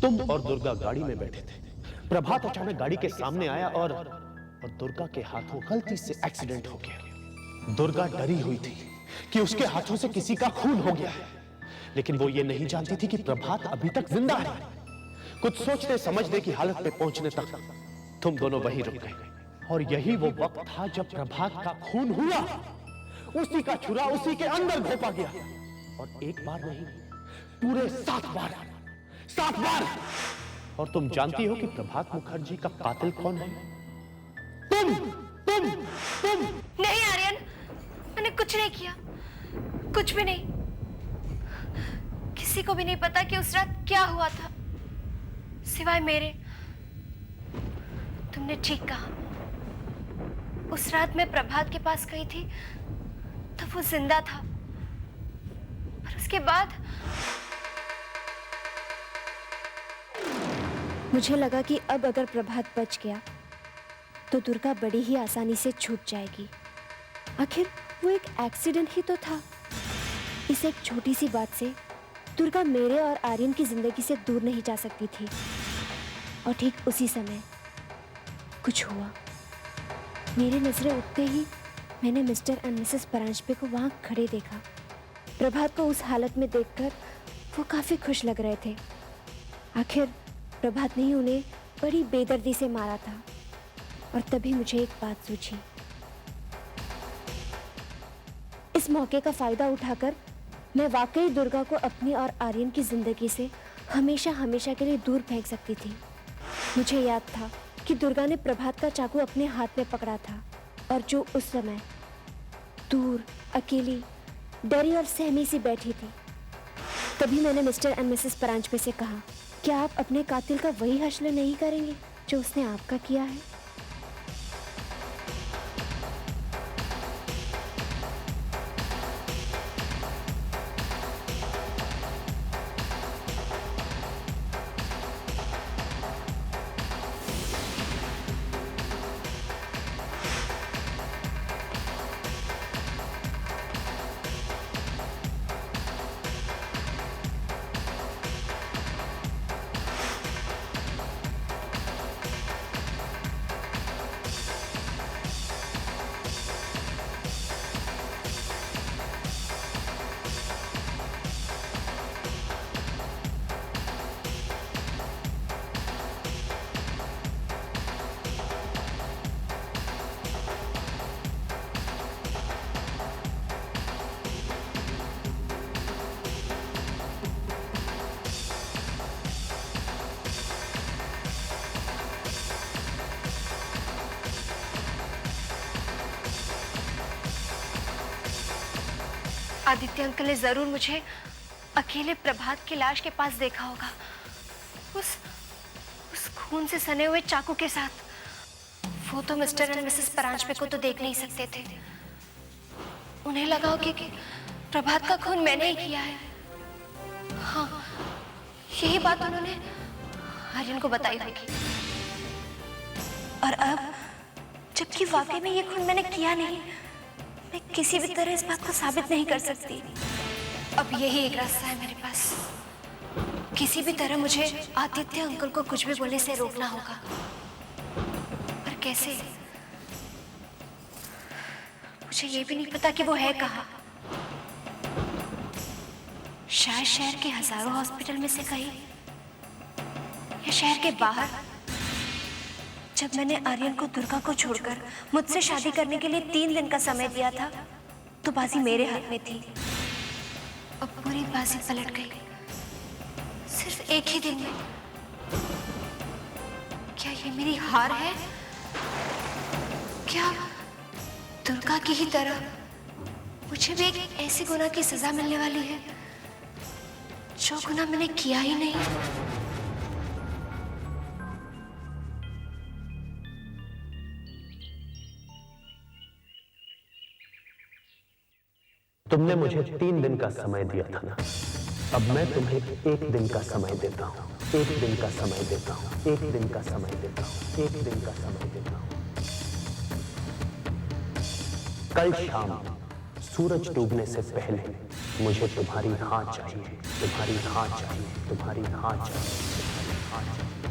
तुम और दुर्गा गाड़ी में बैठे थे। प्रभात अचानक गाड़ी के सामने आया और दुर्गा के हाथों गलती से एक्सीडेंट हो गया। दुर्गा डरी हुई थी कि उसके हाथों से किसी का खून हो गया है, लेकिन वो ये नहीं जानती थी कि प्रभात अभी तक जिंदा है। कुछ सोचने समझने की हालत में पहुंचने तक तुम दोनों वहीं रुक गए। और यही वो वक्त था जब प्रभात का खून हुआ। उसी का छुरा उसी के अंदर घोंपा गया, और एक बार नहीं, पूरे 7 बार। 7 बार। और तुम जानती हो कि प्रभात मुखर्जी का कातिल कौन है? तुम। नहीं आर्यन, मैंने कुछ नहीं किया, कुछ भी नहीं। किसी को भी नहीं पता कि उस रात क्या हुआ था, सिवाय मेरे। तुमने ठीक कहा, उस रात मैं प्रभात के पास गई थी तब वो जिंदा था, पर उसके बाद मुझे लगा कि अब अगर प्रभात बच गया तो दुर्गा बड़ी ही आसानी से छूट जाएगी। आखिर वो एक एक्सीडेंट ही तो था। इस एक छोटी सी बात से दुर्गा मेरे और आर्यन की जिंदगी से दूर नहीं जा सकती थी। और ठीक उसी समय कुछ हुआ। मेरी नजरें उठते ही मैंने मिस्टर एंड मिसेस परांजपे को वहां खड़े देखा। प्रभात को उस हालत में देखकर वो काफी खुश लग रहे थे। आखिर प्रभात ने ही उन्हें बड़ी बेदर्दी से मारा था। और तभी मुझे एक बात सूझी। इस मौके का फायदा उठाकर मैं वाकई दुर्गा को अपनी और आर्यन की जिंदगी से हमेशा हमेशा के लिए दूर फेंक सकती थी। मुझे याद था कि दुर्गा ने प्रभात का चाकू अपने हाथ में पकड़ा था, और जो उस समय दूर अकेली डरी और सहमी सी बैठी थी। तभी मैंने मिस्टर एंड मिसेस परांजपे से कहा, क्या आप अपने कातिल का वही हश्र नहीं करेंगे जो उसने आपका किया है? आदित्य अंकल ने जरूर मुझे अकेले प्रभात की लाश के पास देखा होगा, उस खून से सने हुए चाकू के साथ। वो तो मिस्टर एंड मिसेस परांजपे को तो देख नहीं सकते थे। उन्हें लगा होगा कि प्रभात का खून मैंने ही किया है। हाँ, यही बात उन्होंने आर्यन को बताई होगी। और अब जबकि वाकई में ये खून मैंने किया नहीं, मैं किसी भी तरह इस बात को साबित नहीं कर सकती। अब यही एक रास्ता है मेरे पास। किसी भी तरह मुझे आदित्य अंकल को कुछ भी बोलने से रोकना होगा। पर कैसे? मुझे ये भी नहीं पता कि वो है कहाँ। शायद शहर के हजारों हॉस्पिटल में से कहीं, या शहर के बाहर। जब मैंने आर्यन को दुर्गा को छोड़कर मुझसे शादी करने के लिए 3 दिन का समय दिया था, तो बाजी मेरे हाथ में थी। अब पूरी बाजी पलट गई, सिर्फ एक ही दिन में। क्या ये मेरी हार है? क्या दुर्गा की ही तरह मुझे भी एक ऐसी गुनाह की सजा मिलने वाली है जो गुनाह मैंने किया ही नहीं? तुमने मुझे 3 दिन का समय दिया था ना, अब मैं तुम्हें 1 दिन का समय देता हूं। 1 दिन का समय देता हूं। 1 दिन का समय देता हूं। 1 दिन का समय देता हूं। कल शाम सूरज डूबने से पहले मुझे तुम्हारी हाँ चाहिए। तुम्हारी हाँ चाहिए। तुम्हारी हाँ चाहिए। आज